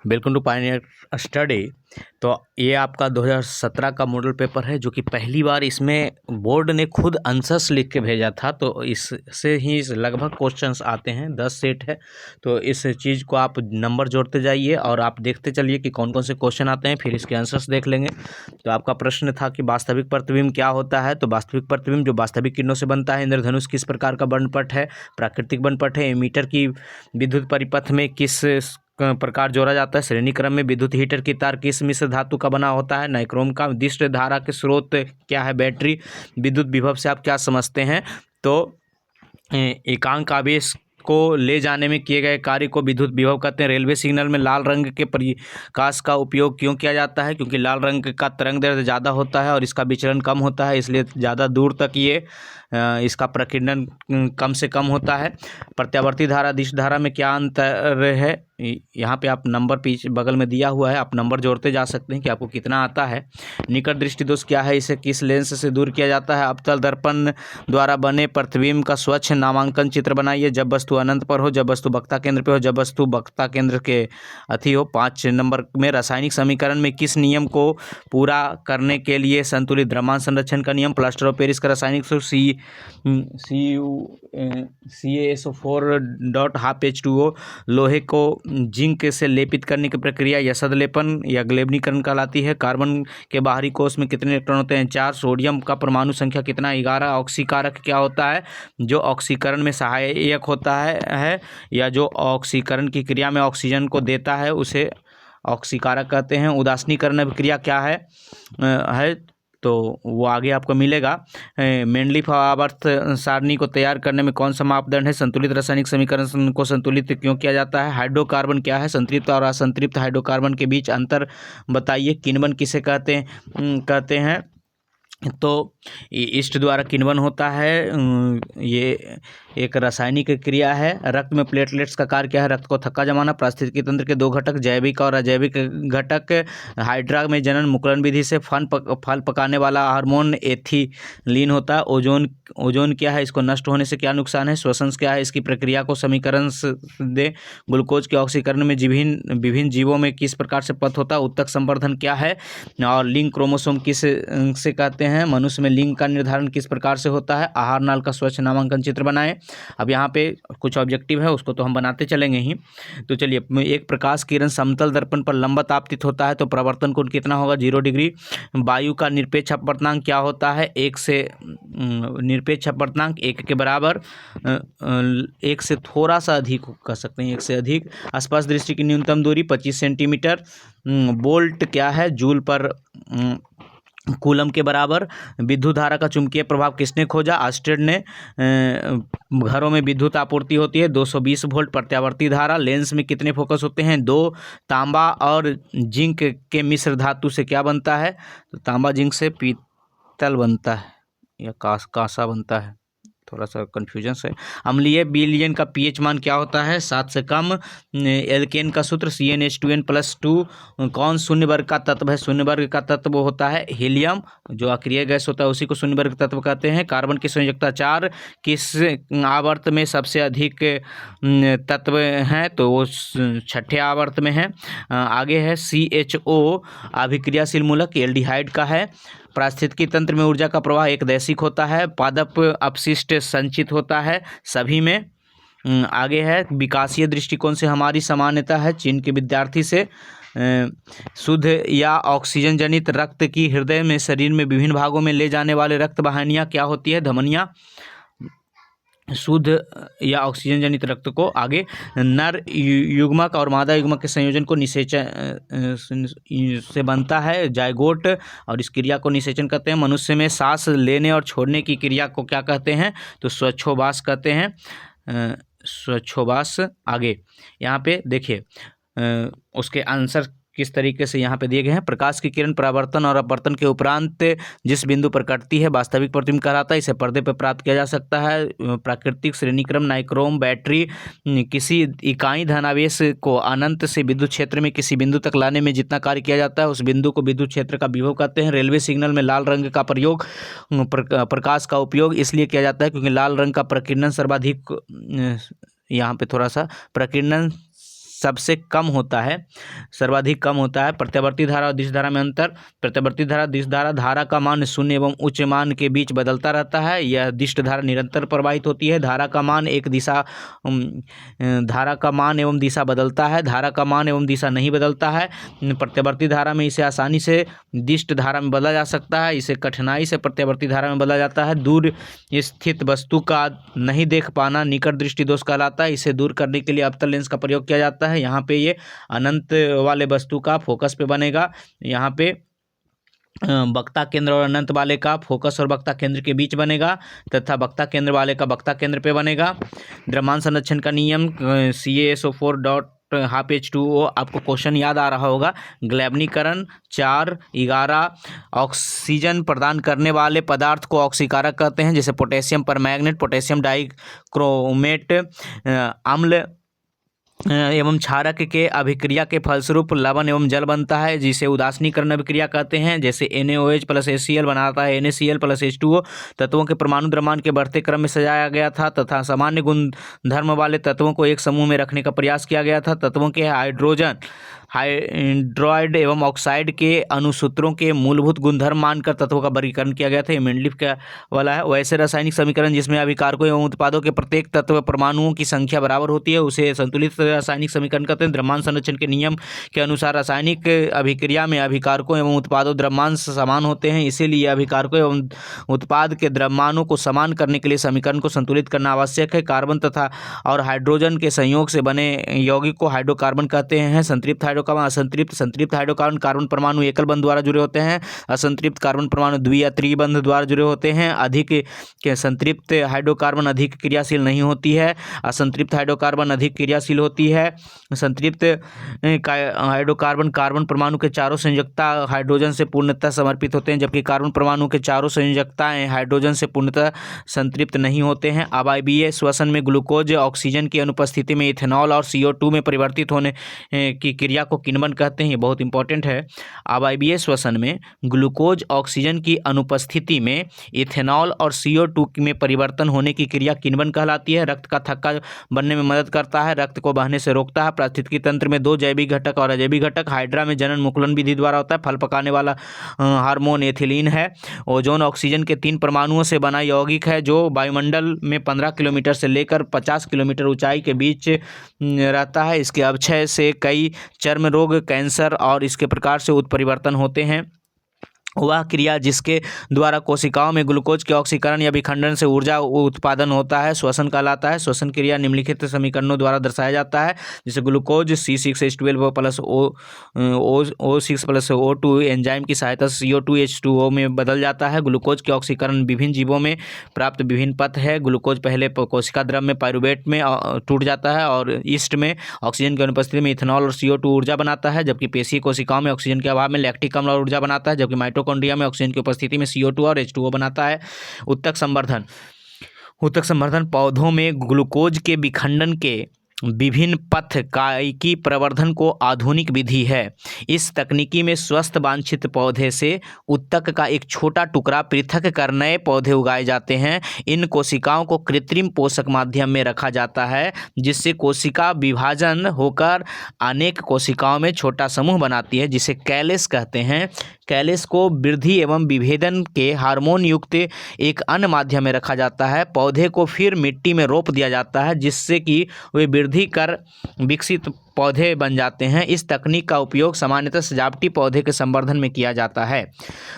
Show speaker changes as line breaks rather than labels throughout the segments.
Welcome to Pioneer study. तो ये आपका 2017 का मॉडल पेपर है, जो कि पहली बार इसमें बोर्ड ने खुद आंसर्स लिख के भेजा था। तो इससे ही लगभग क्वेश्चंस आते हैं, 10 सेट है। तो इस चीज़ को आप नंबर जोड़ते जाइए और आप देखते चलिए कि कौन कौन से क्वेश्चन आते हैं, फिर इसके आंसर्स देख लेंगे। तो आपका प्रश्न था कि वास्तविक प्रतिबिंब क्या होता है। तो वास्तविक प्रतिबिंब जो वास्तविक किरणों से बनता है। इंद्रधनुष किस प्रकार का वर्णपट है, प्राकृतिक वर्णपट है। एमीटर की विद्युत परिपथ में किस प्रकार जोड़ा जाता है। श्रेणी क्रम में विद्युत हीटर की तार किस मिश्र धातु का बना होता है। नाइक्रोम का विशिष्ट धारा के स्रोत क्या है, बैटरी। विद्युत विभव से आप क्या समझते हैं। तो एकांक आवेश को ले जाने में किए गए कार्य को विद्युत विभव कहते हैं। रेलवे सिग्नल में लाल रंग के प्रकाश का उपयोग क्यों किया जाता है, क्योंकि लाल रंग का तरंग दैर्ध्य ज़्यादा होता है और इसका विचलन कम होता है, इसलिए ज़्यादा दूर तक ये इसका प्रकीर्णन कम से कम होता है। प्रत्यावर्ती धारा दिश धारा में क्या अंतर है। यहाँ पे आप नंबर पीछे बगल में दिया हुआ है, आप नंबर जोड़ते जा सकते हैं कि आपको कितना आता है। निकट दृष्टि दोष क्या है, इसे किस लेंस से दूर किया जाता है। अवतल दर्पण द्वारा बने प्रतिबिंब का स्वच्छ नामांकन चित्र बनाइए। जब वस्तु अनंत पर हो, जब वस्तु वक्ता केंद्र पे हो, जब वस्तु वक्ता केंद्र के अति हो। 5 नंबर में रासायनिक समीकरण में किस नियम को पूरा करने के लिए संतुलित द्रव्यमान संरक्षण का नियम। प्लास्टर ऑफ पेरिस का रासायनिक सूत्र CaSO4.12H2O। लोहे को जिंक से लेपित करने की प्रक्रिया यसद लेपन या ग्लेबनीकरण कहलाती है। कार्बन के बाहरी कोष में कितने इलेक्ट्रॉन होते हैं, 4। सोडियम का परमाणु संख्या कितना, 11। ऑक्सीकारक क्या होता है, जो ऑक्सीकरण में सहायक होता है या जो ऑक्सीकरण की क्रिया में ऑक्सीजन को देता है, उसे ऑक्सीकारक कहते हैं। उदासीनीकरण अभिक्रिया क्या है तो वो आगे आपको मिलेगा। मेंडलीफ आवर्त सारणी को तैयार करने में कौन सा मापदंड है। संतुलित रासायनिक समीकरण को संतुलित क्यों किया जाता है। हाइड्रोकार्बन क्या है, संतृप्त और असंतृप्त हाइड्रोकार्बन के बीच अंतर बताइए। किण्वन किसे कहते हैं। तो ईस्ट द्वारा किण्वन होता है, ये एक रासायनिक क्रिया है। रक्त में प्लेटलेट्स का कार्य क्या है, रक्त को थक्का जमाना। पारिस्थितिकी तंत्र के 2 घटक, जैविक और अजैविक घटक। हाइड्रा में जनन मुकुलन विधि से फल पकाने वाला हार्मोन एथिलीन होता है। ओजोन क्या है, इसको नष्ट होने से क्या नुकसान है। श्वसन क्या है, इसकी प्रक्रिया को समीकरण दे। ग्लूकोज के ऑक्सीकरण में विभिन्न जीवों में किस प्रकार से पथ होता है। उत्तक संवर्धन क्या है, और लिंग क्रोमोसोम किस से कहते हैं। मनुष्य में लिंग का निर्धारण किस प्रकार से होता है। आहार नाल का स्वच्छ नामांकन चित्र बनाएं। अब यहाँ पे कुछ ऑब्जेक्टिव है, उसको तो हम बनाते चलेंगे ही। तो चलिए, एक प्रकाश किरण समतल दर्पण पर लंबवत आपतित होता है तो प्रवर्तन कोण कितना होगा, 0 डिग्री। वायु का निरपेक्ष अपवर्तनांक क्या होता है, 1 से निरपेक्ष अपवर्तनांक 1 के बराबर, 1 से थोड़ा सा अधिक कह सकते हैं, 1 से अधिक। स्पर्श दृष्टि की न्यूनतम दूरी 25 सेंटीमीटर। वोल्ट क्या है, जूल पर कूलम के बराबर। विद्युत धारा का चुंबकीय प्रभाव किसने खोजा, ऑस्टेड ने। घरों में विद्युत आपूर्ति होती है 220 वोल्ट। प्रत्यावर्ती धारा। लेंस में कितने फोकस होते हैं, 2। तांबा और जिंक के मिश्र धातु से क्या बनता है, तो तांबा जिंक से पीतल बनता है या कांसा बनता है, थोड़ा सा कन्फ्यूजन है। अम्लीय विलयन का पीएच मान क्या होता है, 7 से कम। एल्केन का सूत्र CnH2n+2। कौन शून्य वर्ग का तत्व है, शून्य वर्ग का तत्व होता है हीलियम, जो अक्रिय गैस होता है उसी को शून्य वर्ग तत्व कहते हैं। कार्बन की संयोजकता 4। किस आवर्त में सबसे अधिक तत्व हैं, तो वो 6ठे आवर्त में है। आगे है CHO अभिक्रियाशील मूलक एल्डिहाइड का है। पारिस्थितिकी तंत्र में ऊर्जा का प्रवाह एक दैशिक होता है। पादप अपशिष्ट संचित होता है सभी में। आगे है विकासीय दृष्टिकोण से हमारी समानता है चीन के विद्यार्थी से। शुद्ध या ऑक्सीजन जनित रक्त की हृदय में शरीर में विभिन्न भागों में ले जाने वाले रक्त वाहिनियाँ क्या होती है, धमनियाँ। शुद्ध या ऑक्सीजन जनित रक्त को आगे नर युग्मक और मादा युग्मक के संयोजन को निषेचन से बनता है जायगोट, और इस क्रिया को निषेचन कहते हैं। मनुष्य में सांस लेने और छोड़ने की क्रिया को क्या कहते हैं, तो श्वासोच्छ्वास कहते हैं, श्वासोच्छ्वास। आगे यहाँ पे देखिए उसके आंसर किस तरीके से यहाँ पे दिए गए हैं। प्रकाश की किरण परावर्तन और अपवर्तन के उपरांत जिस बिंदु पर कटती है वास्तविक प्रतिबिंब कहलाता है, इसे पर्दे पर प्राप्त किया जा सकता है। प्राकृतिक श्रेणीक्रम नाइक्रोम बैटरी। किसी इकाई धनावेश को अनंत से विद्युत क्षेत्र में किसी बिंदु तक लाने में जितना कार्य किया जाता है उस बिंदु को विद्युत क्षेत्र का विभव कहते हैं। रेलवे सिग्नल में लाल रंग का प्रयोग प्रकाश का उपयोग इसलिए किया जाता है क्योंकि लाल रंग का प्रकीर्णन सर्वाधिक, यहाँ पे थोड़ा सा प्रकीर्णन सबसे कम होता है, सर्वाधिक कम होता है। प्रत्यावर्ती धारा और दिश धारा में अंतर। प्रत्यावर्ती धारा दिश धारा का मान शून्य एवं उच्च मान के बीच बदलता रहता है। यह दिश धारा निरंतर प्रवाहित होती है। धारा का मान एवं दिशा बदलता है, धारा का मान एवं दिशा नहीं बदलता है। प्रत्यावर्ती धारा में इसे आसानी से दिश धारा में बदला जा सकता है, इसे कठिनाई से प्रत्यावर्ती धारा में बदला जाता है। दूर स्थित वस्तु का नहीं देख पाना निकट दृष्टि दोष कहलाता है। इसे दूर करने के लिए अवतल लेंस का प्रयोग किया जाता है। यहाँ पे ये अनंत वाले वस्तु का फोकस पे बनेगा, यहाँ पे वक्ता केंद्र और अनंत वाले का फोकस और वक्ता केंद्र के बीच बनेगा, तथा वक्ता केंद्र वाले का वक्ता केंद्र पे बनेगा। द्रव्यमान संरक्षण का नियम CaSO4 डॉट हाफ H2O, आपको क्वेश्चन याद आ रहा होगा। ग्लैबनीकरण 4-11 ऑक्सीजन प्रदान करने वाले पदार्थ को ऑक्सीकारक कहते हैं, जैसे पोटेशियम परमैंगनेट, पोटेशियम डाइक्रोमेट, अम्ल एवं क्षारक के अभिक्रिया के फलस्वरूप लवण एवं जल बनता है, जिसे उदासीनीकरण अभिक्रिया कहते हैं। जैसे NaOH प्लस HCl बनाता है NaCl प्लस H2O। तत्वों के परमाणु द्रव्यमान के बढ़ते क्रम में सजाया गया था तथा सामान्य गुण धर्म वाले तत्वों को एक समूह में रखने का प्रयास किया गया था। तत्वों के हाइड्रोइड एवं ऑक्साइड के अनुसूत्रों के मूलभूत गुणधर्म मानकर तत्वों का वर्गीकरण किया गया था। ये मेंडलीफ का वाला है। वैसे रासायनिक समीकरण जिसमें अभिकारकों एवं उत्पादों के प्रत्येक तत्व परमाणुओं की संख्या बराबर होती है, उसे संतुलित रासायनिक समीकरण कहते हैं। द्रव्यमान संरक्षण के नियम के अनुसार रासायनिक अभिक्रिया में अभिकारकों एवं उत्पादों द्रव्यमान समान होते हैं, इसीलिए अभिकारकों एवं उत्पाद के द्रव्यमानों को समान करने के लिए समीकरण को संतुलित करना आवश्यक है। कार्बन तथा और हाइड्रोजन के संयोग से बने यौगिक को हाइड्रोकार्बन कहते हैं। संतृप्त हाइड्रोकार्बन, संतृप्त हाइड्रोकार्बन कार्बन परमाणु एकल बंध द्वारा जुड़े होते हैं। असंतृप्त कार्बन परमाणु द्वि या त्रिबंध द्वारा जुड़े होते हैं। अधिक के संतृप्त हाइड्रोकार्बन अधिक क्रियाशील नहीं होती है, असंतृप्त हाइड्रोकार्बन अधिक क्रियाशील होती है। संतृप्त हाइड्रोकार्बन कार्बन परमाणु के चारों संयोजकता हाइड्रोजन से पूर्णतः समर्पित होते हैं, जबकि कार्बन परमाणु के चारों संयोजकताएं हाइड्रोजन से पूर्णतः संतृप्त नहीं होते हैं। अवायवीय श्वसन में ग्लूकोज ऑक्सीजन की अनुपस्थिति में इथेनॉल और CO2 में परिवर्तित होने की क्रिया को किण्वन कहते हैं। ये बहुत इंपॉर्टेंट है। अवायवीय श्वसन में ग्लूकोज ऑक्सीजन की अनुपस्थिति में इथेनॉल और CO2 में परिवर्तन होने की क्रिया किण्वन कहलाती है। रक्त का थक्का बनने में मदद करता है, रक्त को बहने से रोकता है। पारिस्थितिकी तंत्र में 2 जैविक घटक और अजैविक घटक। हाइड्रा में जनन मुकुलन विधि द्वारा होता है। फल पकाने वाला हार्मोन एथिलीन है। ओजोन ऑक्सीजन के 3 परमाणुओं से बना यौगिक है, जो वायुमंडल में 15 किलोमीटर से लेकर 50 किलोमीटर ऊंचाई के बीच रहता है। इसके अपक्षय से कई चर्म रोग, कैंसर और इसके प्रकार से उत्परिवर्तन होते हैं। वह क्रिया जिसके द्वारा कोशिकाओं में ग्लूकोज के ऑक्सीकरण या विखंडन से ऊर्जा उत्पादन होता है श्वसन कहलाता है। श्वसन क्रिया निम्नलिखित समीकरणों द्वारा दर्शाया जाता है, जैसे glucose C6H12 plus O6 plus O2 enzyme की सहायता से CO2H2O में बदल जाता है। ग्लूकोज के ऑक्सीकरण विभिन्न जीवों में प्राप्त विभिन्न पथ है। ग्लूकोज पहले कोशिका द्रव में पाइरुवेट में टूट जाता है और ईस्ट में ऑक्सीजन की अनुपस्थिति में इथेनॉल और CO2 ऊर्जा बनाता है, जबकि पेशीय कोशिकाओं में ऑक्सीजन के अभाव में लैक्टिक अम्ल और ऊर्जा बनाता है, जबकि माइटोकॉन्ड्रिया में ऑक्सीजन की उपस्थिति में CO2 और H2O बनाता है। उत्तक संवर्धन पौधों में ग्लूकोज के विखंडन के विभिन्न पथ कायिकी प्रवर्धन को आधुनिक विधि है। इस तकनीकी में स्वस्थ वांछित पौधे से उत्तक का एक छोटा टुकड़ा पृथक कर नए पौधे उगाए जाते हैं। इन कोशिकाओं को कृत्रिम पोषक माध्यम में रखा जाता है, जिससे कोशिका विभाजन होकर अनेक कोशिकाओं में छोटा समूह बनाती है, जिसे कैलेस कहते हैं। कैलेस को वृद्धि एवं विभेदन के हार्मोन युक्त एक अन्य माध्यम में रखा जाता है। पौधे को फिर मिट्टी में रोप दिया जाता है, जिससे कि वे वृद्धि कर विकसित पौधे बन जाते हैं। इस तकनीक का उपयोग सामान्यतः सजावटी पौधे के संवर्धन में किया जाता है।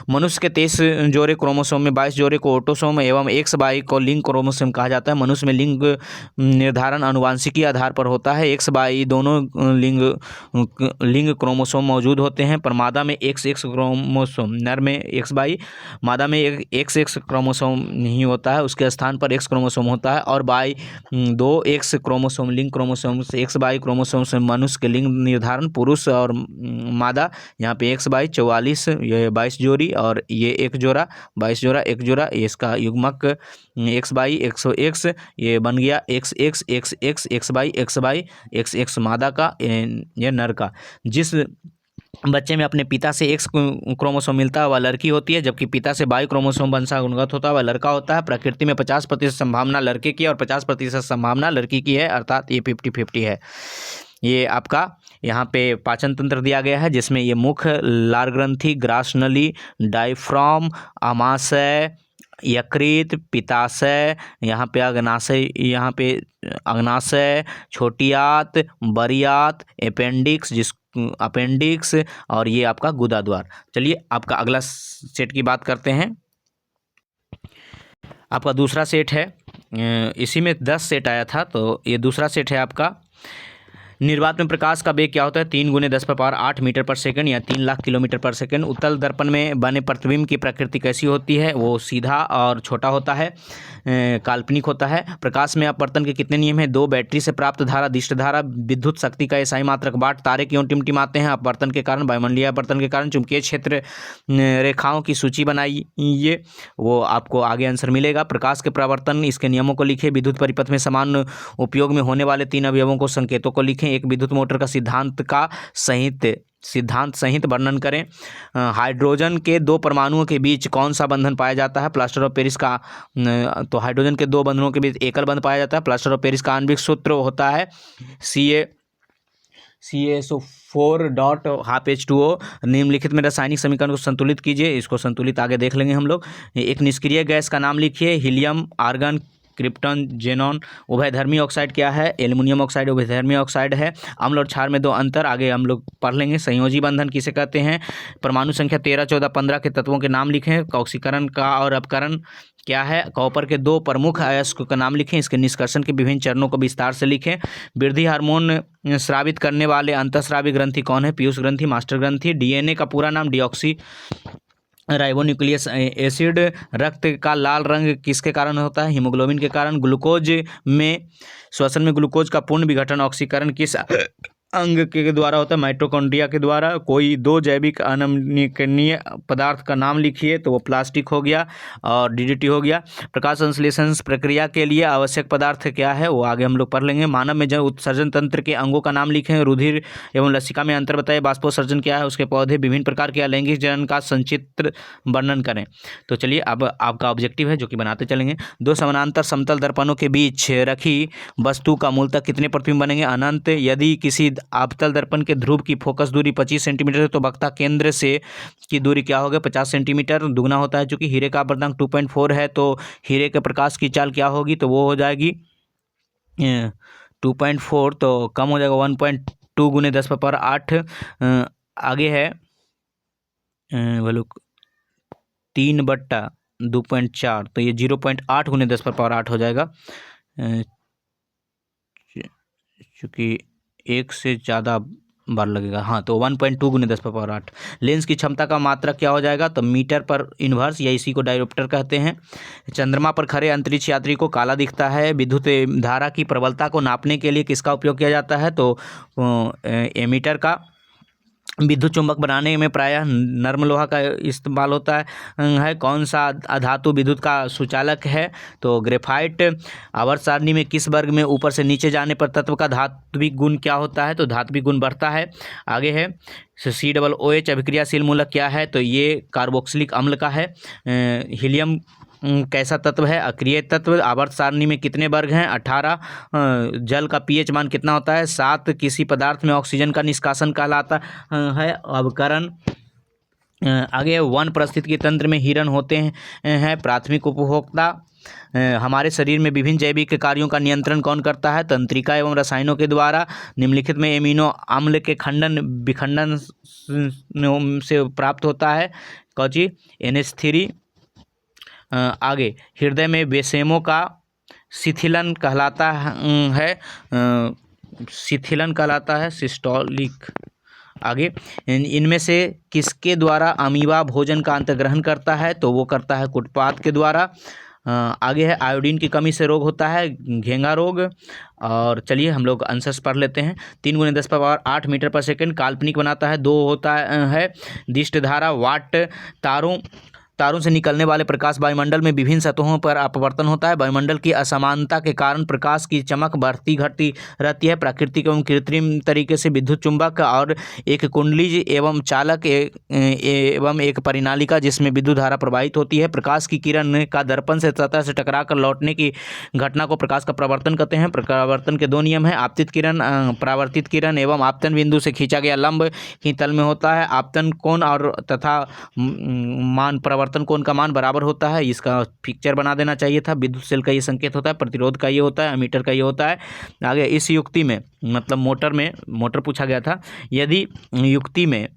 मनुष्य के 23 जोड़े क्रोमोसोम में 22 जोड़े को ऑटोसोम एवं XY को लिंग क्रोमोसोम कहा जाता है। मनुष्य में लिंग निर्धारण आनुवांशिकी आधार पर होता है। XY दोनों लिंग क्रोमोसोम मौजूद होते हैं, पर मादा में XX क्रोमोसोम, नर में XY, मादा में XX क्रोमोसोम नहीं होता है, उसके स्थान पर X क्रोमोसोम होता है। और Y 2 X क्रोमोसोम लिंग क्रोमोसोम से XY क्रोमोसोम से मनुष्य के लिंग निर्धारण पुरुष और मादा, यहाँ पे XY 44, ये 22 जोड़ी और ये एक जोड़ा 22 जोड़ा एक जोड़ा, ये इसका युग्मक XY 100X, ये बन गया XX XX XY XY XX मादा का, ये नर का। जिस बच्चे में अपने पिता से X क्रोमोसोम मिलता है वह लड़की होती है, जबकि पिता से Y क्रोमोसोम वंशानुगत होता है वह लड़का होता है। प्रकृति में 50% संभावना लड़के की और 50% संभावना लड़की की है, अर्थात ये 50-50 है। ये आपका यहाँ पे पाचन तंत्र दिया गया है, जिसमें ये मुख, लार ग्रंथि, ग्रास नली, डायफ्राम, आमाशय, यकृत, पित्ताशय, यहाँ पे अग्नाशय, छोटी आंत, बड़ी आंत, अपेंडिक्स और ये आपका गुदा द्वार। चलिए आपका अगला सेट की बात करते हैं। आपका दूसरा सेट है, इसी में 10 सेट आया था, तो ये दूसरा सेट है आपका। निर्वात में प्रकाश का वेग क्या होता है? 3 × 10⁸ मीटर पर सेकंड या 3 लाख किलोमीटर पर सेकंड। उत्तल दर्पण में बने प्रतिबिंब की प्रकृति कैसी होती है? वो सीधा और छोटा होता है, काल्पनिक होता है। प्रकाश में अपवर्तन के कितने नियम हैं? 2। बैटरी से प्राप्त धारा दिष्ट धारा, विद्युत शक्ति का एसआई मात्रक बाट। तारे क्यों टिमटिमाते हैं? अपवर्तन के कारण, वायुमंडलीय अपवर्तन के कारण। चुंबकीय क्षेत्र रेखाओं की सूची बनाइए, वो आपको आगे आंसर मिलेगा। प्रकाश के प्रवर्तन, इसके नियमों को लिखे। विद्युत परिपथ में समान उपयोग में होने वाले 3 अवयवों को, संकेतों को लिखें। एक विद्युत मोटर का सिद्धांत सहित वर्णन करें। हाइड्रोजन के 2 परमाणुओं के बीच कौन सा बंधन पाया जाता है? प्लास्टर ऑफ पेरिस का। तो हाइड्रोजन के 2 बंधनों के बीच एकल बंध पाया जाता है। प्लास्टर ऑफ पेरिस का आणविक सूत्र होता है CaSO4.12H2O। निम्नलिखित में रासायनिक समीकरण को संतुलित कीजिए। इसको संतुलित आगे देख लेंगे हम लोग। एक निष्क्रिय गैस का नाम लिखिए। Helium, argon, krypton, xenon. उभयधर्मी ऑक्साइड क्या है? एल्युमिनियम ऑक्साइड उभयधर्मी ऑक्साइड है। अम्ल और क्षार में 2 अंतर आगे हम लोग पढ़ लेंगे। संयोजी बंधन किसे कहते हैं? परमाणु संख्या 13, 14, 15 के तत्वों के नाम लिखें। ऑक्सीकरण का और अपकरण क्या है? कॉपर के 2 प्रमुख अयस्क का नाम लिखें। इसके निष्कर्षण के विभिन्न चरणों को विस्तार से लिखें। वृद्धि हार्मोन स्रावित करने वाले अंतःस्रावी ग्रंथि कौन है? पीयूष ग्रंथि, मास्टर ग्रंथि। डीएनए का पूरा नाम डीऑक्सी राइबोन्यूक्लियस एसिड। रक्त का लाल रंग किसके कारण होता है? हीमोग्लोबिन के कारण। ग्लूकोज में श्वसन में ग्लूकोज का पूर्ण विघटन ऑक्सीकरण किस अंग के द्वारा होता है? माइटोकॉन्ड्रिया के द्वारा। कोई 2 जैविक अनमनीकरणीय पदार्थ का नाम लिखिए, तो वो प्लास्टिक हो गया और डीडीटी हो गया। प्रकाश संश्लेषण प्रक्रिया के लिए आवश्यक पदार्थ क्या है? वो आगे हम लोग पढ़ लेंगे। मानव में जन उत्सर्जन तंत्र के अंगों का नाम लिखें। रुधिर एवं लसिका में अंतर बताइए। बाष्पोत्सर्जन क्या है? उसके पौधे। विभिन्न प्रकार के अलैंगिक जनन का संचित्र वर्णन करें। तो चलिए अब आपका ऑब्जेक्टिव है जो कि बनाते चलेंगे। 2 समानांतर समतल दर्पणों के बीच रखी वस्तु का मूलतः कितने प्रतिबिंब बनेंगे? अनंत। यदि किसी अवतल दर्पण के ध्रुव की फोकस दूरी 25 सेंटीमीटर है, तो वक्ता केंद्र से की दूरी क्या होगी? 50 सेंटीमीटर। दुगना होता है, चूंकि हीरे का अपवर्तनांक 2.4 है, तो हीरे के प्रकाश की चाल क्या होगी? तो वो हो जाएगी 2.4, तो कम हो जाएगा 1.2 × 10⁸। आगे है वैल्यू 3/2.4, तो ये 0.8 × 10⁸ हो जाएगा, चूँकि 1 से ज़्यादा बार लगेगा। हाँ, तो 1.2 × 10⁸। लेंस की क्षमता का मात्रक क्या हो जाएगा? तो मीटर पर इन्वर्स, या इसी को डायोप्टर कहते हैं। चंद्रमा पर खड़े अंतरिक्ष यात्री को काला दिखता है। विद्युत धारा की प्रबलता को नापने के लिए किसका उपयोग किया जाता है? तो एमीटर का। विद्युत चुंबक बनाने में प्रायः नर्म लोहा का इस्तेमाल होता है। कौन सा अधातु विद्युत का सुचालक है? तो ग्रेफाइट। आवर्त सारणी में किस वर्ग में ऊपर से नीचे जाने पर तत्व का धात्विक गुण क्या होता है? तो धात्विक गुण बढ़ता है। आगे है COOH अभिक्रियाशील मूलक क्या है? तो ये कार्बोक्सिलिक अम्ल का है। हीलियम कैसा तत्व है? अक्रिय तत्व। आवर्त सारणी में कितने वर्ग हैं? 18। जल का pH मान कितना होता है? 7। किसी पदार्थ में ऑक्सीजन का निष्कासन कहलाता है अवकरण। आगे वन पारिस्थितिकी तंत्र में हिरण होते हैं प्राथमिक उपभोक्ता। हमारे शरीर में विभिन्न जैविक कार्यों का नियंत्रण कौन करता है? तंत्रिका एवं रसायनों के द्वारा। निम्नलिखित में एमिनो अम्ल के विखंडन से प्राप्त होता है कौची? NH3। आगे हृदय में बेसेमों का शिथिलन कहलाता है सिस्टोलिक। आगे इनमें से किसके द्वारा अमीबा भोजन का अंतर्ग्रहण करता है? तो वो करता है कुटपात के द्वारा। आगे है आयोडीन की कमी से रोग होता है घेंगा रोग। और चलिए हम लोग आंसर्स पढ़ लेते हैं। 3 × 10⁸ मीटर पर सेकंड काल्पनिक बनाता है। 2 होता है दिष्ट धारा वाट। तारों तारों से निकलने वाले प्रकाश वायुमंडल में विभिन्न सतहों पर अपवर्तन होता है। वायुमंडल की असमानता के कारण प्रकाश की चमक बढ़ती घटती रहती है। प्राकृतिक एवं कृत्रिम तरीके से विद्युत चुंबक और एक कुंडली एवं चालक एवं एक परिनालिका जिसमें विद्युत धारा प्रवाहित होती है। प्रकाश की किरण का दर्पण से सतह से टकराकर लौटने की घटना को प्रकाश का परावर्तन कहते हैं। परावर्तन के दो नियम हैं, आपतित किरण परावर्तित किरण एवं आपतन बिंदु से खींचा गया लंब ही तल में होता है। आपतन कोण और तथा मान परावर्तन कोण का मान बराबर होता है। इसका पिक्चर बना देना चाहिए था। विद्युत सेल का ये संकेत होता है, प्रतिरोध का ये होता है, एमीटर का ये होता है। आगे इस युक्ति में मतलब मोटर पूछा गया था, यदि युक्ति में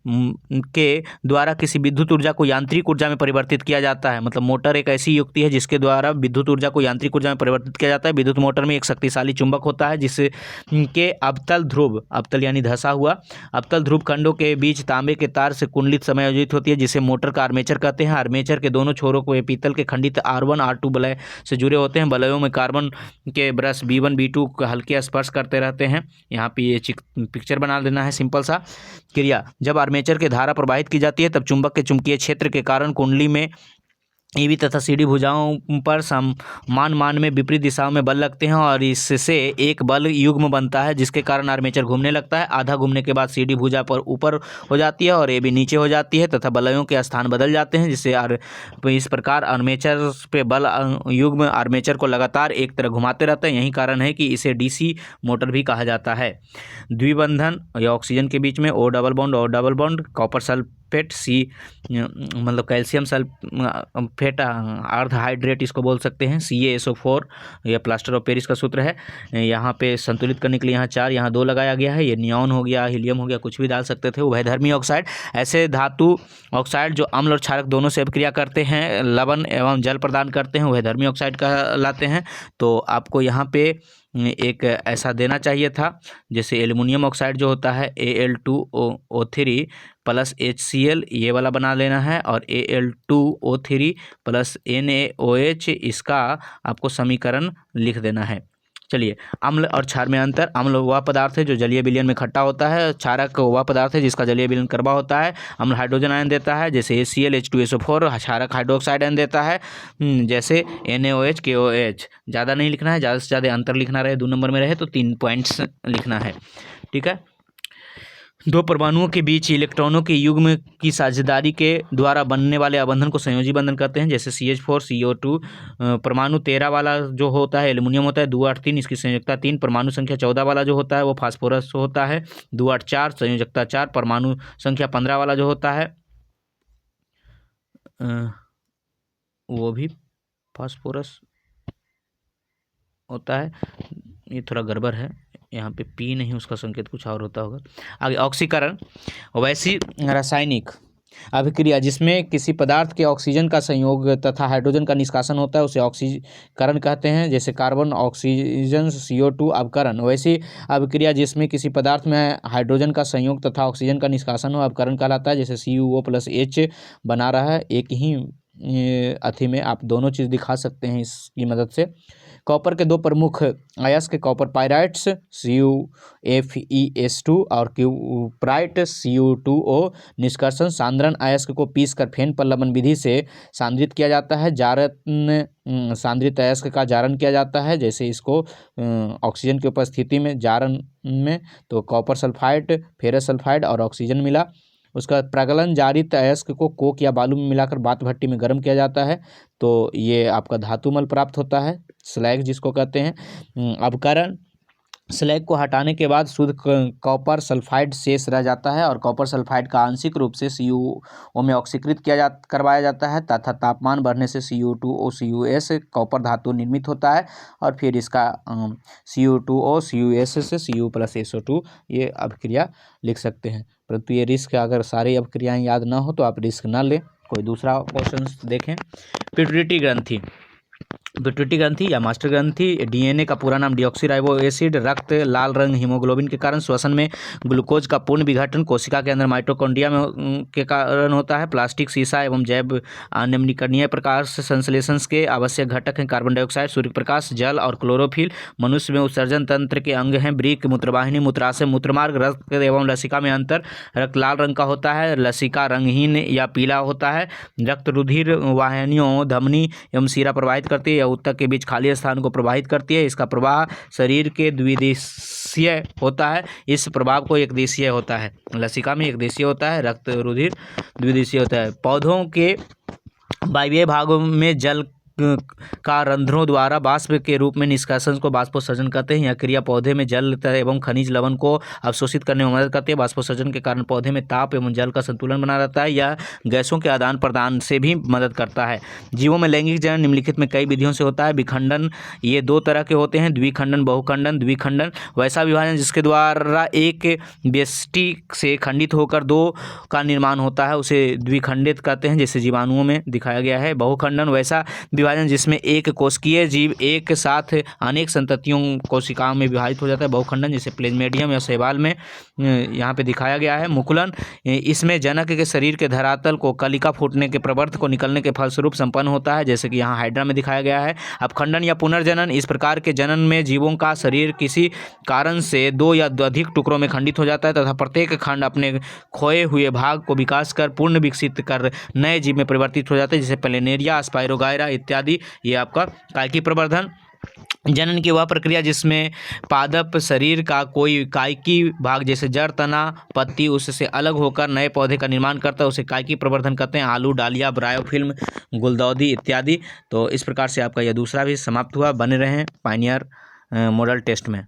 के द्वारा किसी विद्युत ऊर्जा को यांत्रिक ऊर्जा में परिवर्तित किया जाता है, मतलब मोटर एक ऐसी युक्ति है जिसके द्वारा विद्युत ऊर्जा को यांत्रिक ऊर्जा में परिवर्तित किया जाता है। विद्युत मोटर में एक शक्तिशाली चुंबक होता है जिससे के अवतल ध्रुव, अवतल यानी धंसा हुआ, अवतल ध्रुव खंडों के बीच तांबे के तार से कुंडलित समायोजित होती है जिसे मोटर का आर्मेचर कहते हैं। आर्मेचर के दोनों छोरों को पीतल के खंडित R1 R2 वलय से जुड़े होते हैं। वलयों में कार्बन के ब्रश B1 B2 हल्के स्पर्श करते रहते हैं। यहाँ पे ये पिक्चर बना देना है सिंपल सा। क्रिया, जब आर्मेचर के धारा प्रवाहित की जाती है तब चुंबक के चुंबकीय क्षेत्र के कारण कुंडली में ईबी तथा सीडी भुजाओं पर समान मान में विपरीत दिशाओं में बल लगते हैं और इससे एक बल युग्म बनता है जिसके कारण आर्मेचर घूमने लगता है। आधा घूमने के बाद सीडी भुजा पर ऊपर हो जाती है और एबी नीचे हो जाती है तथा वलयों के स्थान बदल जाते हैं, जिससे इस प्रकार आर्मेचर पे बल युग्म आर्मेचर को लगातार एक तरह घुमाते रहते हैं। यही कारण है कि इसे डीसी मोटर भी कहा जाता है। द्विबंधन या ऑक्सीजन के बीच में O double bond copper sulphate C मतलब कैल्शियम सल्फेट अर्ध हाइड्रेट इसको बोल सकते हैं, CaSO4 यह प्लास्टर ऑफ पेरिस का सूत्र है। यहाँ पे संतुलित करने के लिए यहाँ 4 यहाँ 2 लगाया गया है। ये नियॉन हो गया, हीलियम हो गया, कुछ भी डाल सकते थे। उभयधर्मी ऑक्साइड, ऐसे धातु ऑक्साइड जो अम्ल और क्षारक दोनों से अभिक्रिया करते हैं, लवण एवं जल प्रदान करते हैं, उभयधर्मी ऑक्साइड कहलाते हैं। तो आपको यहाँ पे एक ऐसा देना चाहिए था, जैसे एल्युमिनियम ऑक्साइड जो होता है Al2O3 प्लस HCl ये वाला बना लेना है और Al2O3 प्लस NaOH इसका आपको समीकरण लिख देना है। चलिए, अम्ल और क्षार में अंतर। अम्ल वह पदार्थ है जो जलीय विलयन में खट्टा होता है। क्षारक वह पदार्थ है जिसका जलीय विलयन कड़वा होता है। अम्ल हाइड्रोजन आयन देता है जैसे HCl H2SO4, क्षारक हाइड्रोक्साइड आयन देता है जैसे NaOH KOH। ज़्यादा नहीं लिखना है, ज़्यादा से ज़्यादा अंतर लिखना रहे, 2 नंबर में रहे तो 3 पॉइंट्स लिखना है। ठीक है। दो परमाणुओं के बीच इलेक्ट्रॉनों के युग्म की साझेदारी के द्वारा बनने वाले आबंधन को संयोजी बंधन कहते हैं, जैसे CH4 CO2। परमाणु 13 वाला जो होता है एल्युमिनियम होता है, 2 8 3 इसकी संयोजकता 3। परमाणु संख्या 14 वाला जो होता है वो फास्फोरस होता है, 2 8 4 संयोजकता 4। परमाणु संख्या 15 वाला जो होता है वो भी फास्फोरस होता है। ये थोड़ा गड़बड़ है, यहाँ पे P नहीं, उसका संकेत कुछ और होता होगा। आगे ऑक्सीकरण, वैसी रासायनिक अभिक्रिया जिसमें किसी पदार्थ के ऑक्सीजन का संयोग तथा हाइड्रोजन का निष्कासन होता है उसे ऑक्सीकरण कहते हैं, जैसे कार्बन ऑक्सीजन CO2 अवकरण। वैसी अभिक्रिया जिसमें किसी पदार्थ में हाइड्रोजन का संयोग तथा ऑक्सीजन का निष्कासन हो अवकरण कहलाता है, जैसे CuO+H बना रहा है। एक ही अथी में आप दोनों चीज़ दिखा सकते हैं इसकी मदद से। कॉपर के 2 प्रमुख अयस्क कॉपर पाइराइट्स CuFeS2 और क्यूप्राइट Cu2O निष्कर्षण सांद्रण अयस्क को पीसकर फेन पर लवण विधि से सांद्रित किया जाता है। जारन सांद्रित अयस्क का जारन किया जाता है, जैसे इसको ऑक्सीजन की उपस्थिति में जारन में तो कॉपर सल्फाइड, फेरस सल्फाइड और ऑक्सीजन मिला। उसका प्रगलन जारित अयस्क को कोक या बालू में मिलाकर बात भट्टी में गर्म किया जाता है तो ये आपका धातुमल प्राप्त होता है, स्लैग जिसको कहते हैं। अवकरण, स्लैग को हटाने के बाद शुद्ध कॉपर सल्फाइड शेष रह जाता है और कॉपर सल्फाइड का आंशिक रूप से CuO में ऑक्सीकृत करवाया जाता है तथा तापमान बढ़ने से Cu2O CuS कॉपर धातु निर्मित होता है और फिर इसका Cu2O CuS से Cu+SO2 ये अभिक्रिया लिख सकते हैं। परंतु ये रिस्क, अगर सारी अभिक्रियाएँ याद ना हो तो आप रिस्क ना लें, कोई दूसरा क्वेश्चन देखें। पिट्यूटरी ग्रंथि, पिट्यूटरी ग्रंथि या मास्टर ग्रंथि। डीएनए का पूरा नाम डीऑक्सीराइबो एसिड। रक्त लाल रंग हीमोग्लोबिन के कारण। श्वसन में ग्लूकोज का पूर्ण विघटन कोशिका के अंदर माइटोकॉन्ड्रिया में के कारण होता है। प्लास्टिक, शीशा एवं जैव अनमनीकरणीय प्रकाश संश्लेषण के आवश्यक घटक हैं कार्बन डाइऑक्साइड, सूर्य प्रकाश, जल और क्लोरोफिल। मनुष्य में उत्सर्जन तंत्र के अंग हैं वृक्क, मूत्रवाहिनी, मूत्राशय, मूत्रमार्ग। रक्त एवं लसिका में अंतर। रक्त लाल रंग का होता है, लसिका रंगहीन या पीला होता है। रक्त रुधिर वाहिनियों, धमनी एवं शिरा प्रवाहित करती है। ऊतक के बीच खाली स्थान को प्रवाहित करती है। इसका प्रवाह शरीर के द्विदिशीय होता है। इस प्रभाव को एक दिशीय होता है। लसिका में एक दिशीय होता है, रक्त रुधिर द्विदिशीय होता है। पौधों के वायवीय भागों में जल का रंध्रों द्वारा वाष्प के रूप में निष्कासन को बाष्पोत्सर्जन कहते हैं। यह क्रिया पौधे में जल एवं खनिज लवण को अवशोषित करने में मदद करती है। बाष्पोत्सर्जन के कारण पौधे में ताप एवं जल का संतुलन बना रहता है। यह गैसों के आदान प्रदान से भी मदद करता है। जीवों में लैंगिक जनन निम्नलिखित में कई विधियों से होता है। विखंडन, ये दो तरह के होते हैं, द्विखंडन, बहुखंडन। द्विखंडन वैसा विभाजन जिसके द्वारा एक व्यष्टि से खंडित होकर दो का निर्माण होता है, उसे द्विखंडित कहते हैं, जैसे जीवाणुओं में दिखाया गया है। बहुखंडन वैसा विभाजन जिसमें एक कोशिकीय जीव एक साथ अनेक संततियों कोशिकाओं में विभाजित हो जाता है। बहुखंडन जैसे प्लेज्मेडियम या शैवाल में यहाँ पे दिखाया गया है। मुकुलन, इसमें जनक के शरीर के धरातल को कलिका फूटने के प्रवर्त को निकलने के फलस्वरूप संपन्न होता है, जैसे कि यहाँ हाइड्रा में दिखाया गया है। अपखंडन या पुनर्जनन, इस प्रकार के जनन में जीवों का शरीर किसी कारण से दो या अधिक टुकड़ों में खंडित हो जाता है तथा प्रत्येक खंड अपने खोए हुए भाग को विकास कर पूर्ण विकसित कर नए जीव में परिवर्तित हो जाते हैं, जैसे प्लेनेरिया, स्पाइरोगायरा इत्यादि। ये आपका कायिकी प्रवर्धन। जनन की वह प्रक्रिया जिसमें पादप शरीर का कोई कायिकी भाग जैसे जड़, तना, पत्ती उससे अलग होकर नए पौधे का निर्माण करता है, उसे कायिकी प्रवर्धन कहते हैं। आलू, डालिया, ब्रायोफिल्म, गुलदाउदी इत्यादि। तो इस प्रकार से आपका यह दूसरा भी समाप्त हुआ। बने रहें पायनियर मॉडल टेस्ट में।